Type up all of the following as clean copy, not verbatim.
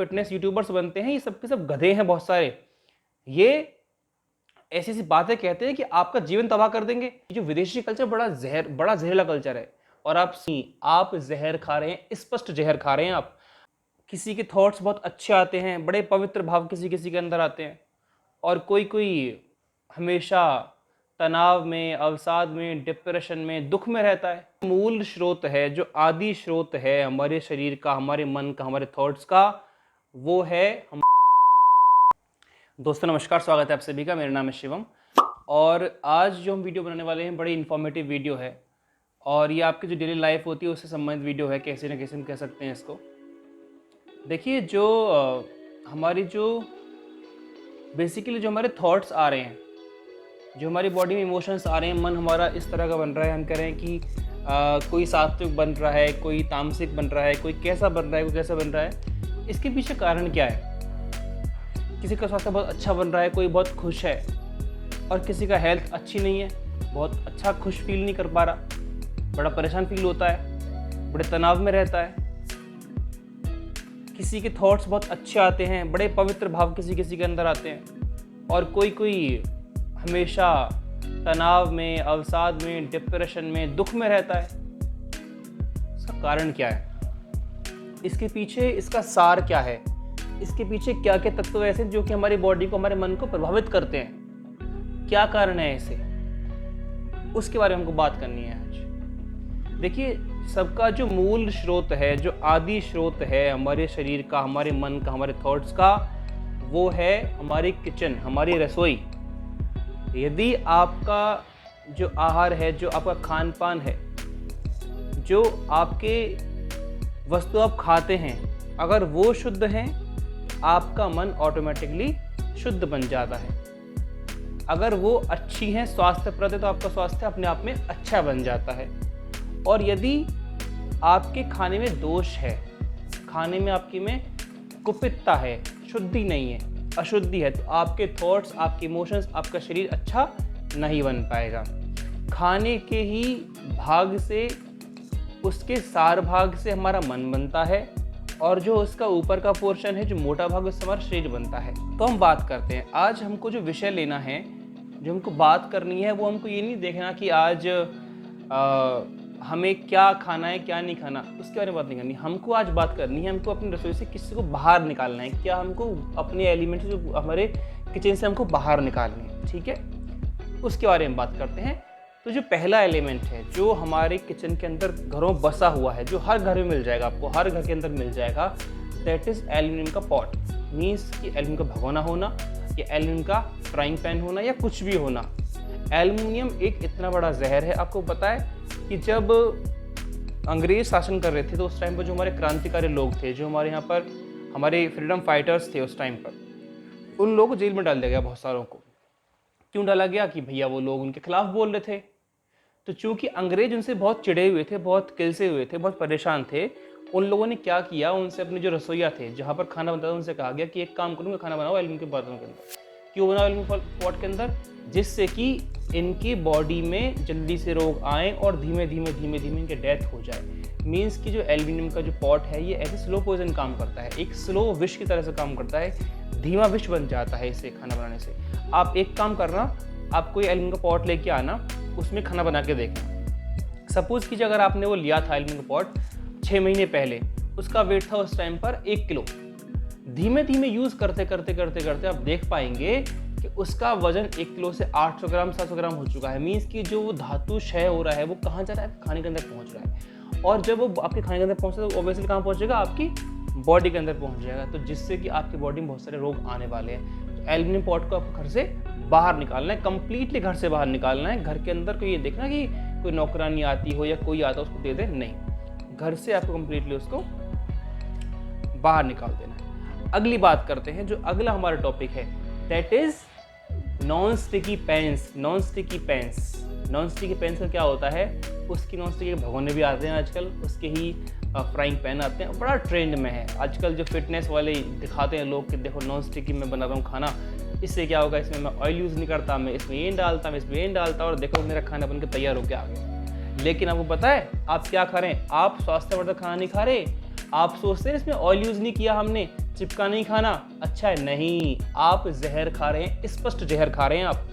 Fitness YouTubers बनते हैं, ये सब के सब गधे हैं बहुत सारे। ये ऐसी ऐसी बातें कहते हैं कि आपका जीवन तबाह कर देंगे। ये जो विदेशी कल्चर बड़ा जहरीला कल्चर है और आप जहर खा रहे हैं, स्पष्ट जहर खा रहे हैं आप। किसी के थॉट्स बहुत अच्छे आते हैं, बड़े पवित्र भाव किसी किसी के अंदर आते हैं, और कोई कोई हमेशा तनाव में, अवसाद में, डिप्रेशन में, दुख में रहता है। मूल स्रोत है, जो आदि स्रोत है हमारे शरीर का, हमारे मन का, हमारे थॉट्स का, वो है हम। दोस्तों नमस्कार, स्वागत है आप सभी का। मेरा नाम है शिवम और आज जो हम वीडियो बनाने वाले हैं बड़ी इन्फॉर्मेटिव वीडियो है और ये आपकी जो डेली लाइफ होती है उससे संबंधित वीडियो है, कैसे न कैसे हम कह सकते हैं इसको। देखिए, जो हमारी जो बेसिकली जो हमारे थॉट्स आ रहे हैं, जो हमारी बॉडी में इमोशंस आ रहे हैं, मन हमारा इस तरह का बन रहा है, हम कह रहे हैं कि कोई सात्विक बन रहा है, कोई तामसिक बन रहा है, कोई कैसा बन रहा है, कोई कैसा बन रहा है। इसके पीछे कारण क्या है? किसी का स्वास्थ्य बहुत अच्छा बन रहा है, कोई बहुत खुश है, और किसी का हेल्थ अच्छी नहीं है, बहुत अच्छा खुश फील नहीं कर पा रहा, बड़ा परेशान फील होता है, बड़े तनाव में रहता है। किसी के थॉट्स बहुत अच्छे आते हैं, बड़े पवित्र भाव किसी किसी के अंदर आते हैं, और कोई कोई हमेशा तनाव में, अवसाद में, डिप्रेशन में, दुख में रहता है। इसका कारण क्या है? इसके पीछे इसका सार क्या है? इसके पीछे क्या क्या तत्व ऐसे जो कि हमारी बॉडी को, हमारे मन को प्रभावित करते हैं? क्या कारण है ऐसे? उसके बारे में हमको बात करनी है आज। देखिए, सबका जो मूल स्रोत है, जो आदि स्रोत है हमारे शरीर का, हमारे मन का, हमारे थॉट्स का, वो है हमारी किचन, हमारी रसोई। यदि आपका जो आहार है, जो आपका खान पान है, जो आपके वस्तु आप खाते हैं, अगर वो शुद्ध हैं, आपका मन ऑटोमेटिकली शुद्ध बन जाता है। अगर वो अच्छी हैं, स्वास्थ्यप्रद है, तो आपका स्वास्थ्य अपने आप में अच्छा बन जाता है। और यदि आपके खाने में दोष है, खाने में आपकी में कुपितता है, शुद्धि नहीं है, अशुद्धि है, तो आपके थॉट्स, आपके इमोशंस, आपका शरीर अच्छा नहीं बन पाएगा। खाने के ही भाग से, उसके सार भाग से हमारा मन बनता है, और जो उसका ऊपर का पोर्शन है, जो मोटा भाग, उससे हमारा शरीर बनता है। तो हम बात करते हैं। आज हमको जो विषय लेना है, जो हमको बात करनी है, वो हमको ये नहीं देखना कि आज हमें क्या खाना है, क्या नहीं खाना, उसके बारे में बात नहीं करनी। हमको आज बात करनी है, हमको अपनी रसोई से किसी को बाहर निकालना है। क्या हमको अपने एलिमेंट जो हमारे किचन से हमको बाहर निकालने हैं, ठीक है? उसके बारे में बात करते हैं। तो जो पहला एलिमेंट है, जो हमारे किचन के अंदर घरों बसा हुआ है, जो हर घर में मिल जाएगा, आपको हर घर के अंदर मिल जाएगा, दैट इज एल्यूमिनियम का पॉट। मीन्स कि एल्यूमिनियम का भगोना होना, या एल्यूमिनियम का फ्राइंग पैन होना, या कुछ भी होना। एल्यूमिनियम एक इतना बड़ा जहर है। आपको पता है कि जब अंग्रेज शासन कर रहे थे, तो उस टाइम पर जो हमारे क्रांतिकारी लोग थे, जो हमारे यहाँ पर हमारे फ्रीडम फाइटर्स थे उस टाइम पर, उन लोगों को जेल में डाल दिया गया, बहुत सारों को। क्यों डाला गया? कि भैया वो लोग उनके खिलाफ बोल रहे थे। तो चूंकि अंग्रेज उनसे बहुत चिढ़े हुए थे, बहुत किलसे हुए थे, बहुत परेशान थे, उन लोगों ने क्या किया, उनसे अपने जो रसोइया थे, जहाँ पर खाना बनता था, उनसे कहा गया कि एक काम करूँगा, खाना बनाओ एल्यूमिनियम के बर्तन के अंदर। क्यों बनाओ एल्यूमिनियम पॉट के अंदर? जिससे कि इनकी बॉडी में जल्दी से रोग आए और धीमे धीमे धीमे धीमे इनके डेथ हो जाए। मीन्स कि जो एल्यूमिनियम का जो पॉट है, ये ऐसे स्लो पॉइजन काम करता है, एक स्लो विष की तरह से काम करता है, धीमा विष बन जाता है इससे खाना बनाने से। आप एक काम करना, आप कोई एल्यूमिनियम का पॉट लेके आना, उसमें खाना बना के देखना। सपोज कीजिए अगर आपने वो लिया था एल्यूमिनियम का पॉट 6 महीने पहले, उसका वेट था उस टाइम पर 1 किलो। धीमे धीमे यूज़ करते करते करते करते आप देख पाएंगे कि उसका वजन 1 किलो से 800 ग्राम 700 ग्राम हो चुका है। मीन्स कि जो वो धातु क्षय हो रहा है, वो कहाँ जा रहा है? खाने के अंदर पहुँच रहा है। और जब वो आपके खाने के अंदर पहुँचता है, तो ऑब्वियसली कहाँ पहुँचेगा? आपकी बॉडी के अंदर पहुँच जाएगा। तो जिससे कि आपकी बॉडी में बहुत सारे रोग आने वाले हैं। तो एल्यूमिनियम पॉट को आपको घर से बाहर निकालना है, कंप्लीटली घर से बाहर निकालना है। घर के अंदर को ये देखना कि कोई नौकरानी आती हो या कोई आता उसको दे दे, नहीं, घर से आपको कंप्लीटली उसको बाहर निकाल देना है। अगली बात करते हैं, जो अगला हमारा टॉपिक है, that is non sticky pans. Non sticky pans का क्या होता है? उसकी नॉन स्टिकी भगोने भी आते हैं आजकल, उसके ही फ्राइंग पैन आते हैं, बड़ा ट्रेंड में है आजकल। जो फिटनेस वाले दिखाते हैं लोग कि देखो नॉन स्टिकी में बना रहा हूँ खाना, इससे क्या होगा, इसमें मैं ऑयल यूज़ नहीं करता, मैं इसमें ये डालता, मैं इसमें ये डालता, और देखो मेरा खाना बनकर तैयार होकर आ गया। लेकिन आपको पता है आप क्या खा रहे हैं? आप स्वास्थ्यवर्धक खाना नहीं खा रहे। आप सोचते हैं इसमें ऑयल यूज़ नहीं किया हमने, चिपका नहीं खाना अच्छा है, नहीं, आप जहर खा रहे हैं, स्पष्ट जहर खा रहे हैं आप।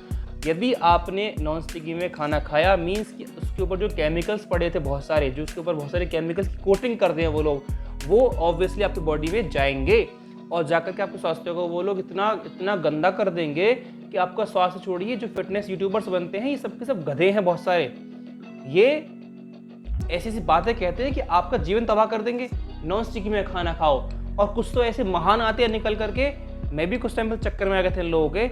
यदि आपने नॉन स्टिकी में खाना खाया मीन्स कि उसके ऊपर जो केमिकल्स पड़े थे बहुत सारे, जो उसके ऊपर बहुत सारे केमिकल्स की कोटिंग करते हैं वो लोग, वो ऑब्वियसली आपकी बॉडी में जाएंगे और जाकर के आपके स्वास्थ्य को वो लोग इतना गंदा कर देंगे कि आपका स्वास्थ्य छोड़िए। जो फिटनेस यूट्यूबर्स बनते हैं ये सब के सब गधे हैं बहुत सारे, ये ऐसी ऐसी बातें कहते हैं कि आपका जीवन तबाह कर देंगे। नॉन स्टिकी में खाना खाओ, और कुछ तो ऐसे महान आते हैं निकल करके, मैं भी कुछ टाइम पर चक्कर में आ गए थे इन लोगों के,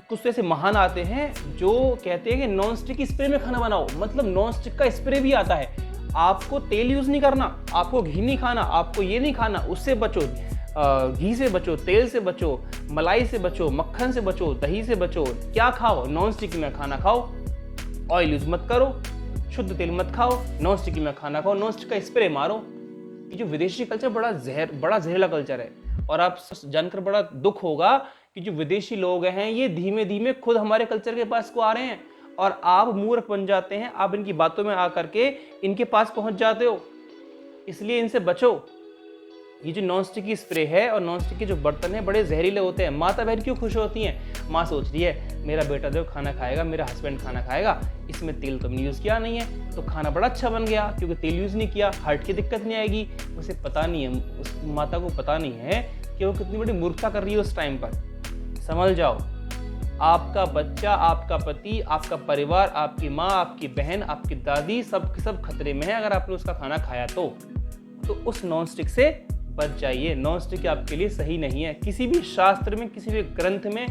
कुछ तो ऐसे महान आते हैं जो कहते हैं कि नॉन स्टिक स्प्रे में खाना बनाओ। मतलब नॉन स्टिक का स्प्रे भी आता है, आपको तेल यूज़ नहीं करना, आपको घी नहीं खाना, आपको ये नहीं खाना, उससे बचो, घी से बचो, तेल से बचो, मलाई से बचो, मक्खन से बचो, दही से बचो। क्या खाओ? नॉन स्टिकी में खाना खाओ, ऑयल यूज़ मत करो, शुद्ध तेल मत खाओ, नॉन स्टिकी में खाना खाओ, नॉन स्टिक का स्प्रे मारो। ये जो विदेशी कल्चर बड़ा जहरीला कल्चर है, और आप जानकर बड़ा दुख होगा कि जो विदेशी लोग हैं ये धीमे धीमे खुद हमारे कल्चर के पास को आ रहे हैं, और आप मूर्ख बन जाते हैं, आप इनकी बातों में आकर के इनके पास पहुंच जाते हो। इसलिए इनसे बचो। ये जो नॉन स्टिकी स्प्रे है और नॉन स्टिक के जो बर्तन हैं बड़े जहरीले होते हैं। माता बहन क्यों खुश होती हैं? माँ सोच रही है मेरा बेटा जो खाना खाएगा, मेरा हस्बैंड खाना खाएगा, इसमें तेल तो यूज़ किया नहीं है, तो खाना बड़ा अच्छा बन गया क्योंकि तेल यूज़ नहीं किया, हार्ट की दिक्कत नहीं आएगी। उसे पता नहीं है, उस माता को पता नहीं है कि वो कितनी बड़ी मूर्खता कर रही है उस टाइम पर। समझ जाओ, आपका बच्चा, आपका पति, आपका परिवार, आपकी माँ, आपकी बहन, आपकी दादी, सब खतरे में है अगर आपने उसका खाना खाया तो उस नॉन स्टिक से बच जाइए। नॉन स्टिक आपके लिए सही नहीं है। किसी भी शास्त्र में, किसी भी ग्रंथ में,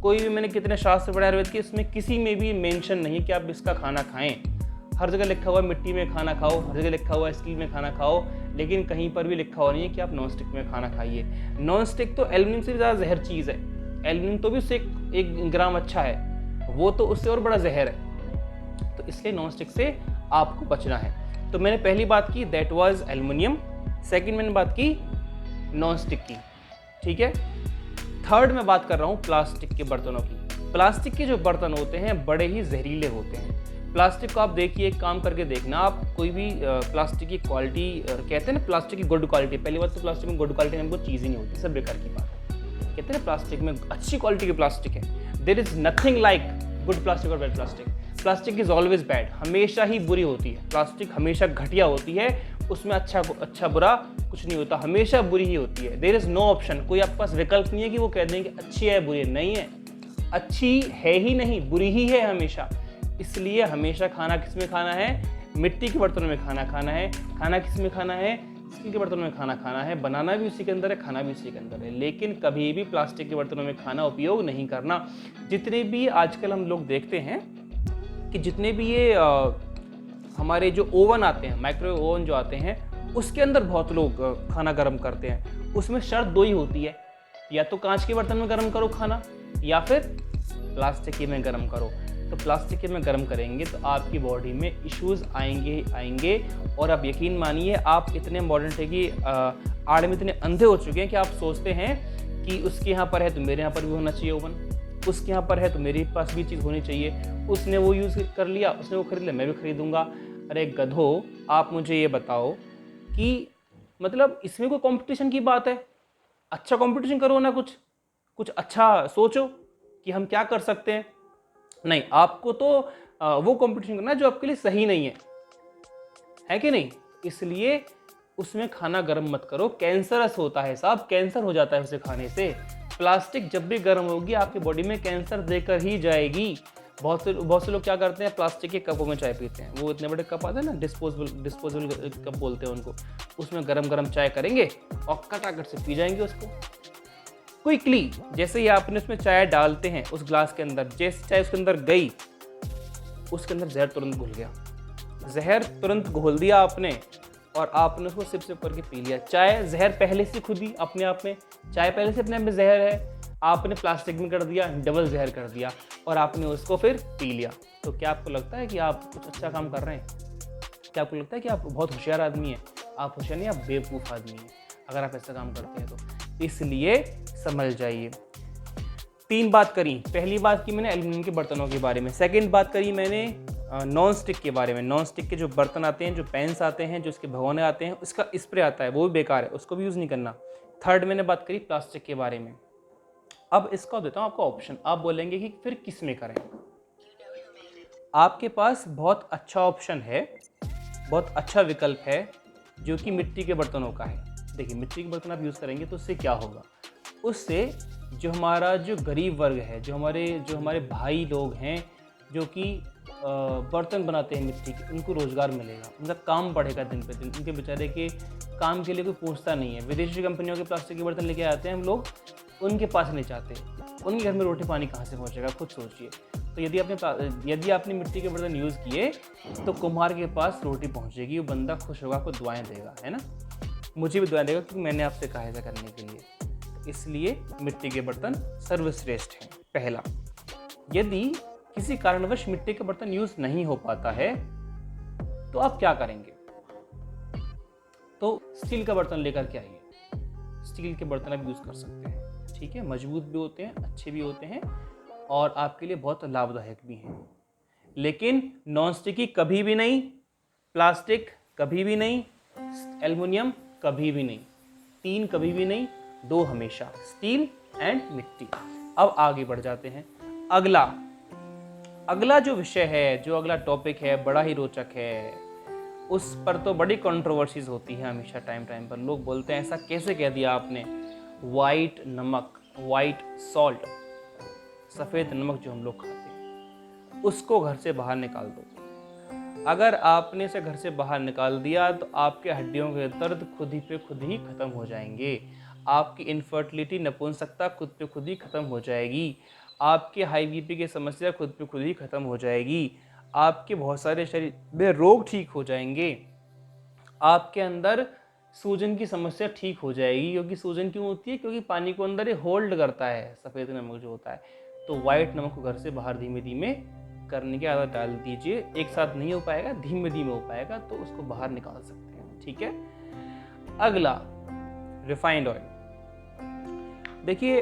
कोई भी, मैंने कितने शास्त्र पढ़े आयुर्वेद के, इसमें किसी में भी मेंशन नहीं है कि आप इसका खाना खाएं। हर जगह लिखा हुआ है मिट्टी में खाना खाओ, हर जगह लिखा हुआ है स्टील में खाना खाओ, लेकिन कहीं पर भी लिखा हुआ नहीं है कि आप नॉन स्टिक में खाना खाइए। नॉन स्टिक तो एल्युमिनियम से भी ज़्यादा जहर चीज़ है। एल्युमिनियम तो भी उससे 1 ग्राम अच्छा है, वो तो उससे और बड़ा जहर है। तो इसलिए नॉन स्टिक से आपको बचना है। तो मैंने पहली बात की, दैट वाज एल्युमिनियम। सेकंड मैंने बात की नॉन स्टिक की, ठीक है। थर्ड मैं बात कर रहा हूँ प्लास्टिक के बर्तनों की। प्लास्टिक के जो बर्तन होते हैं बड़े ही जहरीले होते हैं। प्लास्टिक को आप देखिए, एक काम करके देखना, आप कोई भी प्लास्टिक की क्वालिटी, कहते हैं ना प्लास्टिक की गुड क्वालिटी। पहली बात तो प्लास्टिक में गुड क्वालिटी नाम कोई चीज़ ही नहीं होती, सब बेकार की बात है। कहते हैं प्लास्टिक में अच्छी क्वालिटी की प्लास्टिक है, there is nothing like good plastic और bad plastic. Plastic is always bad, हमेशा ही बुरी होती है। प्लास्टिक हमेशा घटिया होती है, उसमें अच्छा बुरा कुछ नहीं होता, हमेशा बुरी ही होती है। देयर इज नो ऑप्शन, कोई आपके पास विकल्प नहीं है कि वो कह दें कि अच्छी है बुरी है, नहीं है, अच्छी है ही नहीं, बुरी ही है हमेशा। इसलिए हमेशा खाना किस में खाना है? मिट्टी के बर्तनों में खाना खाना है। खाना किस में खाना है? स्टील के बर्तनों में खाना खाना है। बनाना भी उसी के अंदर है, खाना भी उसी के अंदर है, लेकिन कभी भी प्लास्टिक के बर्तनों में खाना उपयोग नहीं करना। जितने भी आजकल हम लोग देखते हैं कि जितने भी ये हमारे जो ओवन आते हैं, माइक्रोवेव ओवन जो आते हैं, उसके अंदर बहुत लोग खाना गर्म करते हैं। उसमें शर्त 2 ही होती है, या तो कांच के बर्तन में गर्म करो खाना, या फिर प्लास्टिक के में गर्म करो। तो प्लास्टिक के में गर्म करेंगे तो आपकी बॉडी में इश्यूज आएंगे। और आप यकीन मानिए, आप इतने मॉडर्न थे कि आड़ में इतने अंधे हो चुके हैं कि आप सोचते हैं कि उसके यहाँ पर है तो मेरे यहाँ पर भी होना चाहिए ओवन, उसके यहाँ पर है तो मेरे पास भी चीज़ होनी चाहिए, उसने वो यूज़ कर लिया, उसने वो खरीद लिया, मैं भी खरीदूंगा। अरे गधो, आप मुझे ये बताओ कि मतलब इसमें कोई कंपटीशन की बात है? अच्छा कंपटीशन करो ना, कुछ अच्छा सोचो कि हम क्या कर सकते हैं। नहीं, आपको तो वो कंपटीशन करना है जो आपके लिए सही नहीं है कि नहीं? इसलिए उसमें खाना गर्म मत करो, कैंसरस होता है साहब, कैंसर हो जाता है उसे खाने से। प्लास्टिक जब भी गर्म होगी आपकी बॉडी में कैंसर देकर ही जाएगी। बहुत से लोग क्या करते हैं, प्लास्टिक के कपों में चाय पीते हैं। वो इतने बड़े कप आते हैं ना, डिस्पोजेबल कप बोलते हैं उनको, उसमें गरम चाय करेंगे और कटाकट से पी जाएंगे उसको क्विकली। जैसे ही आपने उसमें चाय डालते हैं उस ग्लास के अंदर, जैसे चाय उसके अंदर गई, उसके अंदर जहर तुरंत घुल गया। जहर तुरंत घोल दिया आपने और आपने उसको सिप करके पी लिया। चाय जहर पहले से खुद ही अपने आप में, चाय पहले से अपने आप में जहर है, आपने प्लास्टिक में कर दिया, डबल जहर कर दिया और आपने उसको फिर पी लिया। तो क्या आपको लगता है कि आप कुछ अच्छा काम कर रहे हैं? क्या आपको लगता है कि आप बहुत होशियार आदमी हैं? आप होशियार नहीं, आप बेवकूफ़ आदमी हैं अगर आप ऐसा काम करते हैं तो। इसलिए समझ जाइए। 3 बात करी। पहली बात की मैंने एल्युमिनियम के बर्तनों के बारे में, सेकंड बात करी मैंने नॉन स्टिक के बारे में। नॉन स्टिक के जो बर्तन आते हैं, जो पैन्स आते हैं, जो उसके भगोने आते हैं, उसका स्प्रे आता है, वो भी बेकार है, उसको भी यूज़ नहीं करना। थर्ड मैंने बात करी प्लास्टिक के बारे में। अब इसका देता हूँ आपको ऑप्शन, आप बोलेंगे कि फिर किस में करें। आपके पास बहुत अच्छा ऑप्शन है, बहुत अच्छा विकल्प है जो कि मिट्टी के बर्तनों का है। देखिए मिट्टी के बर्तन आप यूज़ करेंगे तो उससे क्या होगा, उससे जो हमारा जो गरीब वर्ग है, जो हमारे भाई लोग हैं जो कि बर्तन बनाते हैं मिट्टी के, उनको रोज़गार मिलेगा, उनका काम बढ़ेगा दिन पे दिन। उनके बेचारे के काम के लिए कोई पूछता नहीं है। विदेशी कंपनियों के प्लास्टिक के बर्तन लेके आते हैं हम लोग, उनके पास नहीं चाहते, उनके घर में रोटी पानी कहाँ से पहुँचेगा, खुद सोचिए। तो यदि आपने मिट्टी के बर्तन यूज़ किए तो कुम्हार के पास रोटी पहुँचेगी, वो बंदा खुश होगा, आपको दुआएँ देगा, है ना। मुझे भी दुआएँ देगा क्योंकि मैंने आपसे कहा ऐसा करने के लिए। इसलिए मिट्टी के बर्तन सर्वश्रेष्ठ हैं। पहला, यदि किसी कारणवश मिट्टी का बर्तन यूज़ नहीं हो पाता है तो आप क्या करेंगे, तो स्टील का बर्तन लेकर के आइए। स्टील के बर्तन आप यूज़ कर सकते हैं, ठीक है। मजबूत भी होते हैं, अच्छे भी होते हैं और आपके लिए बहुत लाभदायक भी हैं। लेकिन नॉन स्टिकी कभी भी नहीं, प्लास्टिक कभी भी नहीं, एल्युमिनियम कभी भी नहीं, 3 कभी भी नहीं, 2 हमेशा, स्टील एंड मिट्टी। अब आगे बढ़ जाते हैं। अगला जो विषय है, जो अगला टॉपिक है, बड़ा ही रोचक है। उस पर तो बड़ी कंट्रोवर्सीज होती है हमेशा, टाइम पर लोग बोलते हैं ऐसा कैसे कह दिया आपने। वाइट नमक, वाइट सॉल्ट, सफ़ेद नमक जो हम लोग खाते हैं, उसको घर से बाहर निकाल दो। अगर आपने इसे घर से बाहर निकाल दिया तो आपके हड्डियों के दर्द खुद ही खत्म हो जाएंगे। आपकी इनफर्टिलिटी, नपुंसकता खुद ही खत्म हो जाएगी। आपके हाई बीपी की समस्या खुद ही खत्म हो जाएगी। आपके बहुत सारे शरीर में रोग ठीक हो जाएंगे। आपके अंदर सूजन की समस्या ठीक हो जाएगी। क्योंकि सूजन क्यों होती है, क्योंकि पानी को अंदर ये होल्ड करता है, सफ़ेद नमक जो होता है। तो वाइट नमक को घर से बाहर धीमे धीमे करने की आदत डाल दीजिए। एक साथ नहीं हो पाएगा, धीमे धीमे हो पाएगा, तो उसको बाहर निकाल सकते हैं, ठीक है। अगला, रिफाइंड ऑयल। देखिए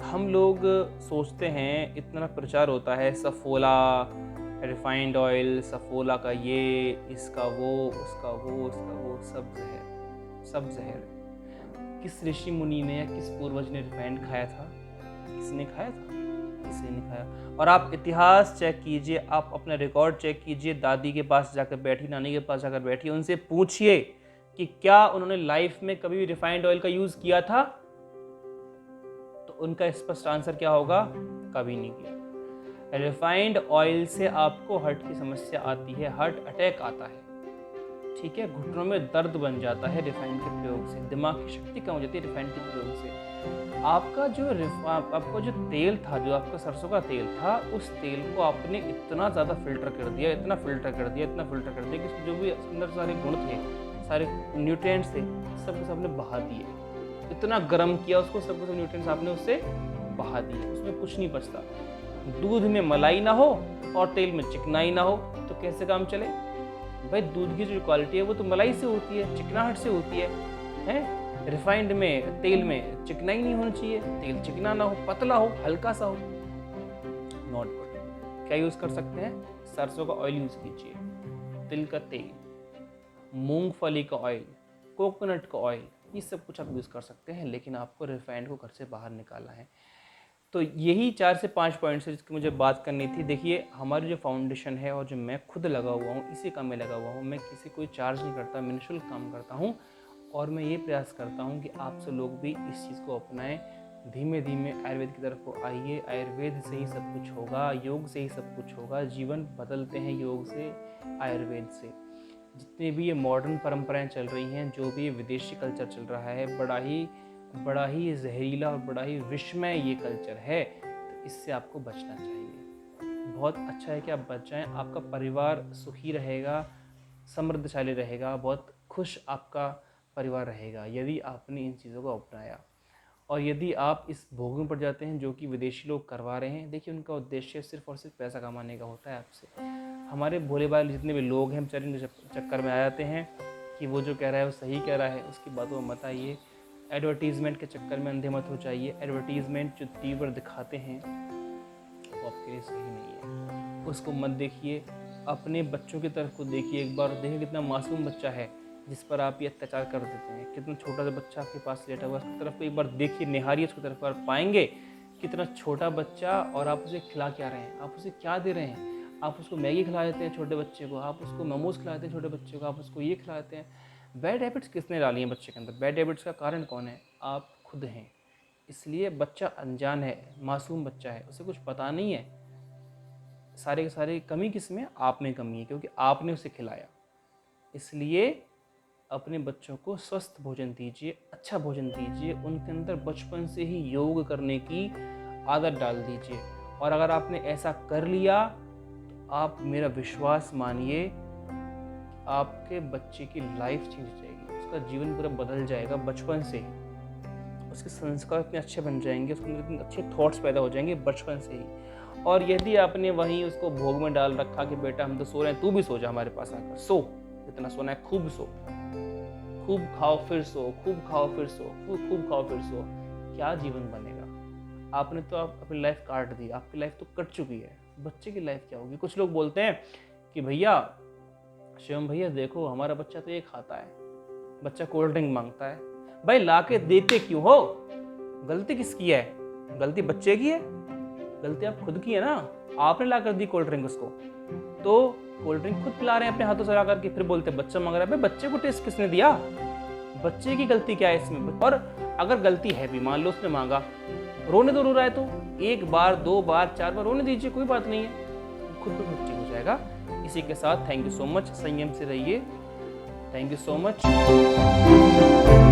हम लोग सोचते हैं, इतना प्रचार होता है सफोला, रिफाइंड ऑयल, सफोला का ये, इसका वो, उसका वो, सब जहर है। किस ऋषि मुनि ने या किस पूर्वज ने रिफाइंड खाया था? किसने खाया था? किसी ने खाया। और आप इतिहास चेक कीजिए, आप अपना रिकॉर्ड चेक कीजिए, दादी के पास जाकर बैठी, नानी के पास जाकर बैठी, उनसे पूछिए कि क्या उन्होंने लाइफ में कभी भी रिफाइंड ऑयल का यूज़ किया था। तो उनका स्पष्ट आंसर क्या होगा? कभी नहीं किया। रिफाइंड ऑयल से आपको हार्ट की समस्या आती है, हार्ट अटैक आता है, ठीक है। घुटनों में दर्द बन जाता है रिफाइंड के प्रयोग से, दिमाग की शक्ति कम हो जाती है रिफाइंड के प्रयोग से। आपका जो तेल था, जो आपका सरसों का तेल था, उस तेल को आपने इतना ज़्यादा फिल्टर कर दिया कि उसमें जो भी अंदर सारे गुण थे, सारे न्यूट्रिएंट्स थे, सब आपने बहा दिए। इतना गर्म किया उसको, सब न्यूट्रिएंट्स आपने उससे बहा दिए, उसमें कुछ नहीं बचता। दूध में मलाई ना हो और तेल में चिकनाई ना हो तो कैसे काम चले भाई? दूध की जो क्वालिटी है वो तो मलाई से होती है, चिकनाहट से होती है। रिफाइंड में, तेल में चिकनाई नहीं होनी चाहिए, तेल चिकना ना हो, पतला हो, हल्का सा हो, नॉट गुड। क्या यूज़ कर सकते हैं? सरसों का ऑयल यूज़ कीजिए, तिल का तेल, मूंगफली का ऑयल, कोकोनट का ऑयल, ये सब कुछ आप यूज़ कर सकते हैं। लेकिन आपको रिफाइंड को घर से बाहर निकालना है। तो यही 4 से 5 पॉइंट्स है जिसकी मुझे बात करनी थी। देखिए हमारी जो फाउंडेशन है और जो मैं खुद लगा हुआ हूँ, इसी काम में लगा हुआ हूँ। मैं किसी कोई चार्ज नहीं करता, मैं निःशुल्क काम करता हूँ। और मैं ये प्रयास करता हूँ कि आप सब लोग भी इस चीज़ को अपनाएं, धीमे धीमे आयुर्वेद की तरफ को आइए। आयुर्वेद से ही सब कुछ होगा, योग से ही सब कुछ होगा। जीवन बदलते हैं योग से, आयुर्वेद से। जितनी भी ये मॉडर्न परंपराएं चल रही हैं, जो भी विदेशी कल्चर चल रहा है, बड़ा ही जहरीला और बड़ा ही विषमय ये कल्चर है। तो इससे आपको बचना चाहिए। बहुत अच्छा है कि आप बच जाएं। आपका परिवार सुखी रहेगा, समृद्धशाली रहेगा, बहुत खुश आपका परिवार रहेगा यदि आपने इन चीज़ों को अपनाया। और यदि आप इस भोग में पड़ जाते हैं जो कि विदेशी लोग करवा रहे हैं, देखिए उनका उद्देश्य सिर्फ और सिर्फ पैसा कमाने का होता है आपसे। हमारे भोले भाले जितने भी लोग हैं बेचारे चक्कर में आ जाते हैं कि वो जो कह रहा है वो सही कह रहा है, उसकी बातों में मत आइए। एडवर्टीज़मेंट के चक्कर में अंधे मत हो जाइए। एडवर्टीज़मेंट जो तीव्र दिखाते हैं वो आपके लिए सही नहीं है, उसको मत देखिए। अपने बच्चों की तरफ को देखिए, एक बार देखिए कितना मासूम बच्चा है, जिस पर आप ये अत्याचार कर देते हैं। कितना छोटा सा बच्चा आपके पास लेटा हुआ है, उसकी तरफ एक बार देखिए, निहारिए उसकी तरफ, और पाएंगे कितना छोटा बच्चा, और आप उसे खिला क्या रहे हैं, आप उसे क्या दे रहे हैं। आप उसको मैगी खिला देते हैं छोटे बच्चे को, आप उसको मोमोज खिला देते हैं छोटे बच्चे को, आप उसको ये खिला देते हैं। बैड हैबिट्स किसने डाली हैं बच्चे के अंदर? बैड हैबिट्स का कारण कौन है? आप खुद हैं। इसलिए बच्चा अनजान है, मासूम बच्चा है, उसे कुछ पता नहीं है। सारे के सारे कमी किस में? आप में कमी है, क्योंकि आपने उसे खिलाया। इसलिए अपने बच्चों को स्वस्थ भोजन दीजिए, अच्छा भोजन दीजिए, उनके अंदर बचपन से ही योग करने की आदत डाल दीजिए। और अगर आपने ऐसा कर लिया तो आप मेरा विश्वास मानिए, आपके बच्चे की लाइफ चेंज हो जाएगी, उसका जीवन पूरा बदल जाएगा बचपन से ही। उसके संस्कार इतने अच्छे बन जाएंगे, उसके अंदर इतने अच्छे थॉट्स पैदा हो जाएंगे बचपन से ही। और यदि आपने वहीं उसको भोग में डाल रखा कि बेटा हम तो सो रहे हैं, तू भी सो जा हमारे पास आकर, सो, जितना सोना है खूब सो, खूब खाओ फिर सो, खूब खाओ फिर सो, खूब खाओ फिर सो, क्या जीवन बनेगा? आपने तो आप अपनी लाइफ काट दी, आपकी लाइफ तो कट चुकी है, बच्चे की लाइफ क्या होगी? कुछ लोग बोलते हैं कि भैया, शिवम भैया देखो हमारा बच्चा तो ये खाता है, बच्चा कोल्ड ड्रिंक मांगता है। भाई लाके देते क्यों हो? गलती किसकी है? गलती बच्चे की है? गलती आप खुद की है ना, आपने ला कर दी कोल्ड ड्रिंक उसको, तो कोल्ड ड्रिंक खुद पिला रहे हैं अपने हाथों से ला करके, फिर बोलते हैं बच्चा मांग रहा है। भाई बच्चे को टेस्ट किसने दिया? बच्चे की गलती क्या है इसमें? और अगर गलती है भी, मान लो उसने मांगा, रोने तो रो रहा है, तो एक बार, दो बार, चार बार रोने दीजिए, कोई बात नहीं है, खुद ब खुद ठीक हो जाएगा। इसी के साथ थैंक यू सो मच, संयम से रहिए, थैंक यू सो मच।